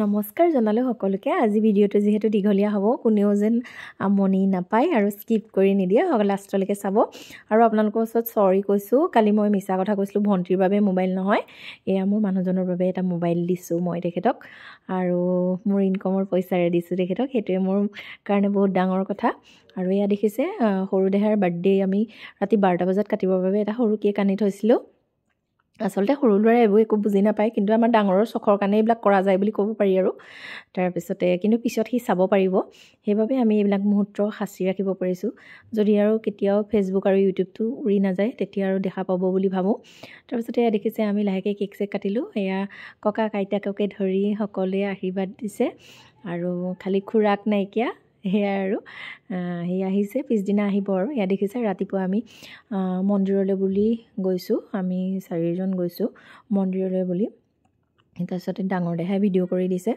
নমস্কাৰ জনালো সকলোকে আজি ভিডিঅ'টো যেহেতু দীঘলীয়া হ'ব কোনেও যেন আমনি নাপায় আৰু স্কিপ কৰি নিদিয়ে লাষ্টলৈকে চাব আৰু আপোনালোকৰ ওচৰত সৰি কৈছোঁ কালি মই মিছা কথা কৈছিলোঁ ভণ্টিৰ বাবে মোবাইল নহয় এয়া মোৰ মানুহজনৰ বাবে এটা মোবাইল দিছোঁ মই তেখেতক আৰু মোৰ ইনকামৰ পইচাৰে দিছোঁ তেখেতক সেইটোৱে মোৰ কাৰণে বহুত ডাঙৰ কথা আৰু এয়া দেখিছে সৰু দেহাৰ বাৰ্থডে আমি ৰাতি 12টা বজাত কাটিবৰ বাবে এটা সৰু কেক আনি থৈছিলোঁ আচলতে সৰু ল'ৰাই এইবোৰ একো বুজি নাপায় কিন্তু আমাৰ ডাঙৰৰ চখৰ কাৰণে এইবিলাক কৰা যায় বুলি ক'ব পাৰি আৰু তাৰপিছতে কিন্তু পিছত সি চাব পাৰিব সেইবাবে আমি এইবিলাক মুহূৰ্ত সাঁচি ৰাখিব পাৰিছোঁ যদি আৰু কেতিয়াও ফেচবুক আৰু ইউটিউবটো উৰি নাযায় তেতিয়া আৰু দেখা পাব বুলি ভাবোঁ তাৰপিছতে এয়া দেখিছে আমি লাহেকৈ কেক চেক কাটিলোঁ এয়া ককা আইতাককে ধৰি সকলোৱে আশীৰ্বাদ দিছে আৰু খালি খুৰাক নাইকিয়া সেয়াই আৰু সি আহিছে পিছদিনা আহিব আৰু এয়া দেখিছে ৰাতিপুৱা আমি মন্দিৰলৈ বুলি গৈছোঁ আমি 4জন গৈছোঁ মন্দিৰলৈ বুলি তাৰপিছতে ডাঙৰ দেহাই ভিডিঅ' কৰি দিছে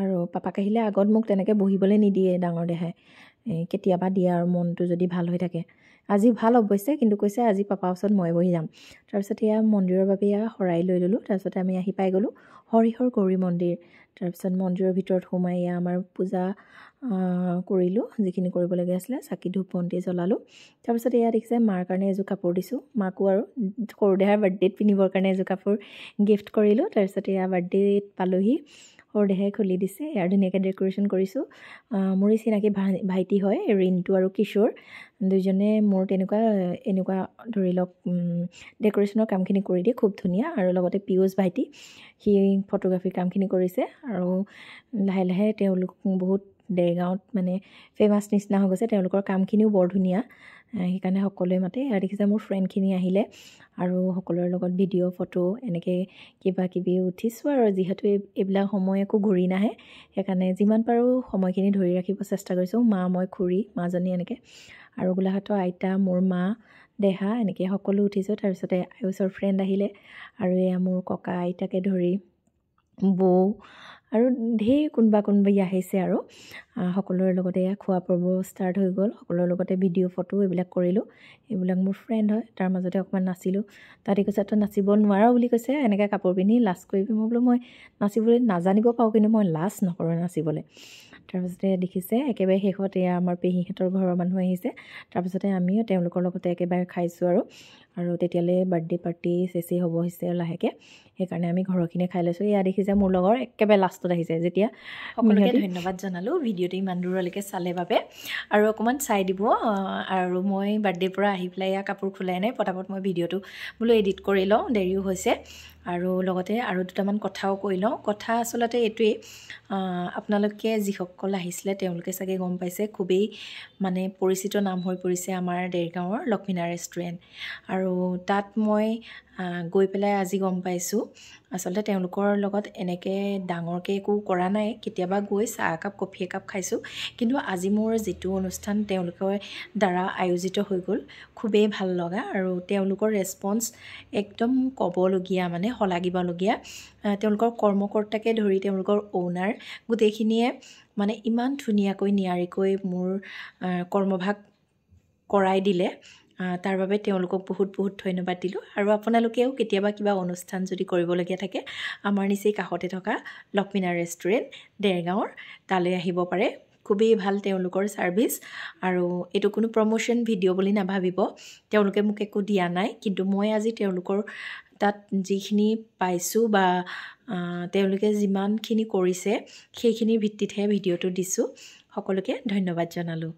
আৰু পাপাক আহিলে আগত মোক তেনেকৈ বহিবলৈ নিদিয়ে ডাঙৰ দেহাই কেতিয়াবা দিয়ে আৰু মনটো যদি ভাল হৈ থাকে আজি ভাল অৱশ্যে কিন্তু কৈছে আজি পাপাৰ ওচৰত মই বহি যাম তাৰপিছত এয়া মন্দিৰৰ বাবে এয়া শৰাই লৈ ল'লোঁ তাৰপিছতে আমি আহি পাই গ'লোঁ হৰিহৰ গৌৰী মন্দিৰ তাৰপিছত মন্দিৰৰ ভিতৰত সোমাই এয়া আমাৰ পূজা কৰিলোঁ যিখিনি কৰিবলগীয়া আছিলে চাকি ধূপ বন্তি জ্বলালোঁ তাৰপিছত এয়া দেখিছে মাৰ কাৰণে এযোৰ কাপোৰ দিছোঁ মাকো আৰু সৰু দেহাৰ বাৰ্থডেত পিন্ধিবৰ কাৰণে এযোৰ কাপোৰ গিফ্ট কৰিলোঁ তাৰপিছত এয়া বাৰ্থডেত পালোহি সৰু দেহাই খুলি দিছে ইয়াৰ ধুনীয়াকৈ ডেক'ৰেশ্যন কৰিছোঁ মোৰে চিনাকি ভাইটি হয় ৰিণ্টু আৰু কিশোৰ দুইজনে মোৰ এনেকুৱা ধৰি লওক ডেক'ৰেশ্যনৰ কামখিনি কৰি দিয়ে খুব ধুনীয়া আৰু লগতে পিয়ুষ ভাইটি সি ফটোগ্ৰাফীৰ কামখিনি কৰিছে আৰু লাহে লাহে তেওঁলোক বহুত দেৰগাঁৱত মানে ফেমাছ নিচিনা হৈ গৈছে তেওঁলোকৰ কামখিনিও বৰ ধুনীয়া সেইকাৰণে সকলোৱে মাতে আৰু দেখিছে মোৰ ফ্ৰেণ্ডখিনি আহিলে আৰু সকলোৰে লগত ভিডিঅ' ফটো এনেকৈ কিবা কিবি উঠিছোঁ আৰু যিহেতু এইবিলাক সময় একো ঘূৰি নাহে সেইকাৰণে যিমান পাৰোঁ সময়খিনি ধৰি ৰাখিব চেষ্টা কৰিছোঁ মা মই খুৰী মাজনী এনেকৈ আৰু গোলাঘাটৰ আইতা মোৰ মা দেহা এনেকৈ সকলো উঠিছোঁ তাৰপিছতে আয়ুষৰ ফ্ৰেণ্ড আহিলে আৰু এয়া মোৰ ককা আইতাকে ধৰি বৌ আৰু ঢেৰ কোনোবা আহিছে আৰু সকলোৰে লগতে এয়া খোৱা পৰ্ব ষ্টাৰ্ট হৈ গ'ল সকলোৰে লগতে ভিডিঅ' ফটো এইবিলাক কৰিলোঁ এইবিলাক মোৰ ফ্ৰেণ্ড হয় তাৰ মাজতে অকণমান নাচিলোঁ তাতে কৈছে তই নাচিব নোৱাৰ বুলি কৈছে এনেকৈ কাপোৰ পিন্ধি লাজ কৰিবি মই বোলো মই নাচিবলৈ নাজানিব পাৰোঁ কিন্তু মই লাজ নকৰোঁ নাচিবলৈ তাৰপিছতে দেখিছে একেবাৰে শেষত এয়া আমাৰ পেহীহঁতৰ ঘৰৰ মানুহ আহিছে তাৰপিছতে আমিও তেওঁলোকৰ লগতে একেবাৰে খাইছোঁ আৰু তেতিয়ালৈ বাৰ্থডে পাৰ্টি চেচি হ'ব হৈছে লাহেকৈ সেইকাৰণে আমি ঘৰৰখিনিয়ে খাই লৈছোঁ এয়া দেখিছে মোৰ লগৰ একেবাৰে লাষ্টত আহিছে যেতিয়া সকলোকে ধন্যবাদ জনালোঁ ভিডিঅ'টো ইমান দূৰলৈকে চালে বাবে আৰু অকণমান চাই দিব আৰু মই বাৰ্থডেৰ পৰা আহি পেলাই এয়া কাপোৰ খোলাই নাই পটাপট মই ভিডিঅ'টো বোলো এডিট কৰি লওঁ দেৰিও হৈছে আৰু লগতে আৰু দুটামান কথাও কৈ লওঁ কথা আচলতে এইটোৱেই আপোনালোকে যিসকল আহিছিলে তেওঁলোকে চাগে গম পাইছে খুবেই মানে পৰিচিত নাম হৈ পৰিছে আমাৰ দেৰগাঁৱৰ লক্ষ্মীনাৰায়ণ ৰেষ্টুৰেণ্ট আৰু তাত মই গৈ পেলাই আজি গম পাইছোঁ আচলতে তেওঁলোকৰ লগত এনেকৈ ডাঙৰকৈ একো কৰা নাই কেতিয়াবা গৈ চাহ একাপ কফি একাপ খাইছোঁ কিন্তু আজি মোৰ যিটো অনুষ্ঠান তেওঁলোকৰ দ্বাৰা আয়োজিত হৈ গ'ল খুবেই ভাল লগা আৰু তেওঁলোকৰ ৰেছপন্স একদম ক'বলগীয়া মানে শলাগিবলগীয়া তেওঁলোকৰ কৰ্মকৰ্তাকে ধৰি তেওঁলোকৰ অ'নাৰ গোটেইখিনিয়ে মানে ইমান ধুনীয়াকৈ নিয়াৰিকৈ মোৰ কৰ্মভাগ কৰাই দিলে তাৰ বাবে তেওঁলোকক বহুত বহুত ধন্যবাদ দিলোঁ আৰু আপোনালোকেও কেতিয়াবা কিবা অনুষ্ঠান যদি কৰিবলগীয়া থাকে আমাৰ নিচেই কাষতে থকা লক্ষ্মীনাৰায়ণ ৰেষ্টুৰেণ্ট দেৰগাঁৱৰ তালৈ আহিব পাৰে খুবেই ভাল তেওঁলোকৰ ছাৰ্ভিচ আৰু এইটো কোনো প্ৰমোশ্যন ভিডিঅ' বুলি নাভাবিব তেওঁলোকে মোক একো দিয়া নাই কিন্তু মই আজি তেওঁলোকৰ তাত যিখিনি পাইছোঁ বা তেওঁলোকে যিমানখিনি কৰিছে সেইখিনিৰ ভিত্তিতহে ভিডিঅ'টো দিছোঁ সকলোকে ধন্যবাদ জনালোঁ